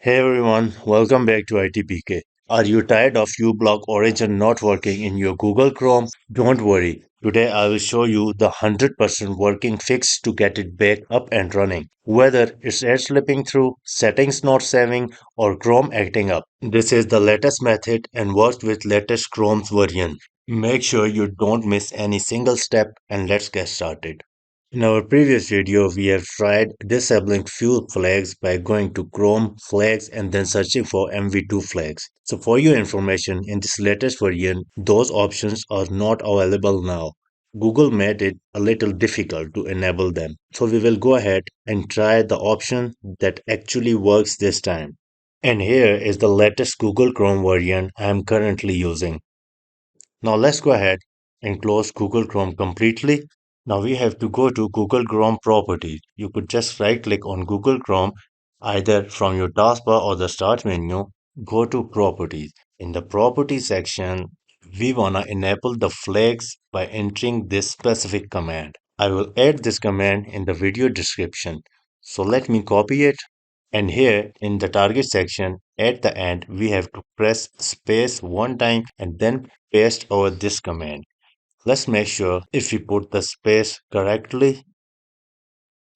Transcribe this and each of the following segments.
Hey everyone, welcome back to ITPK. Are you tired of uBlock Origin not working in your Google Chrome? Don't worry. Today I will show you the 100% working fix to get it back up and running. Whether it's air slipping through, settings not saving, or Chrome acting up. This is the latest method and works with latest Chrome's version. Make sure you don't miss any single step and let's get started. In our previous video, we have tried disabling few flags by going to Chrome flags and then searching for MV2 flags. So for your information, in this latest version, those options are not available now. Google made it a little difficult to enable them. So we will go ahead and try the option that actually works this time. And here is the latest Google Chrome version I am currently using. Now let's go ahead and close Google Chrome completely. Now we have to go to Google Chrome properties. You could just right click on Google Chrome either from your taskbar or the start menu. Go to properties. In the properties section, we wanna enable the flags by entering this specific command. I will add this command in the video description. So let me copy it, and here in the target section at the end we have to press space one time and then paste over this command. Let's make sure if we put the space correctly,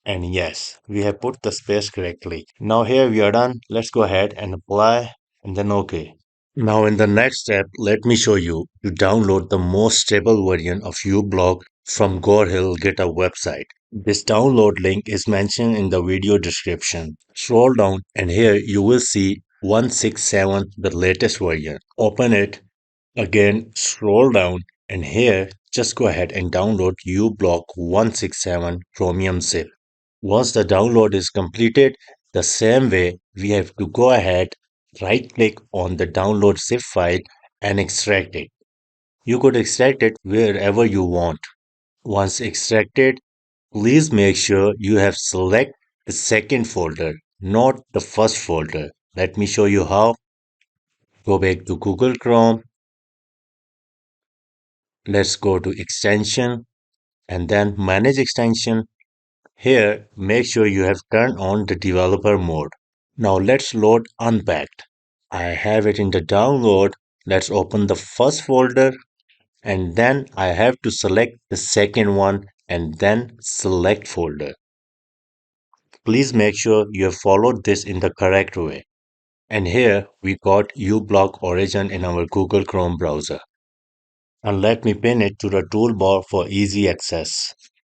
and yes, we have put the space correctly. Now here we are done. Let's go ahead and apply and then OK. Now in the next step, let me show you to download the most stable version of uBlock from Gore GitHub website. This download link is mentioned in the video description. Scroll down and here you will see 167, the latest version. Open it. Again, scroll down and here just go ahead and download uBlock 167 Chromium zip. Once the download is completed, the same way we have to go ahead, right click on the download zip file and extract it. You could extract it wherever you want. Once extracted, please make sure you have select the second folder, not the first folder. Let me show you how. Go back to Google Chrome. Let's go to extension and then manage extension. Here, make sure you have turned on the developer mode. Now let's load Unpacked. I have it in the download. Let's open the first folder and then I have to select the second one and then select folder. Please make sure you have followed this in the correct way. And here we got uBlock Origin in our Google Chrome browser. And let me pin it to the toolbar for easy access.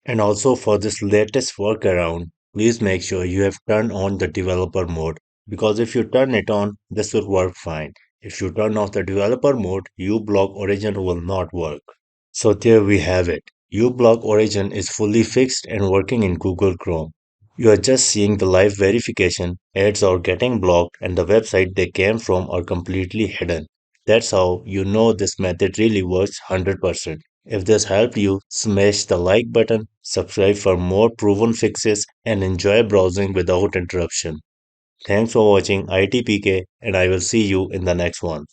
And also for this latest workaround, please make sure you have turned on the developer mode because if you turn it on, this will work fine. If you turn off the developer mode, uBlock Origin will not work. So there we have it. uBlock Origin is fully fixed and working in Google Chrome. You are just seeing the live verification, ads are getting blocked, and the website they came from are completely hidden. That's how you know this method really works 100%. If this helped you, smash the like button, subscribe for more proven fixes, and enjoy browsing without interruption. Thanks for watching ITPK, and I will see you in the next one.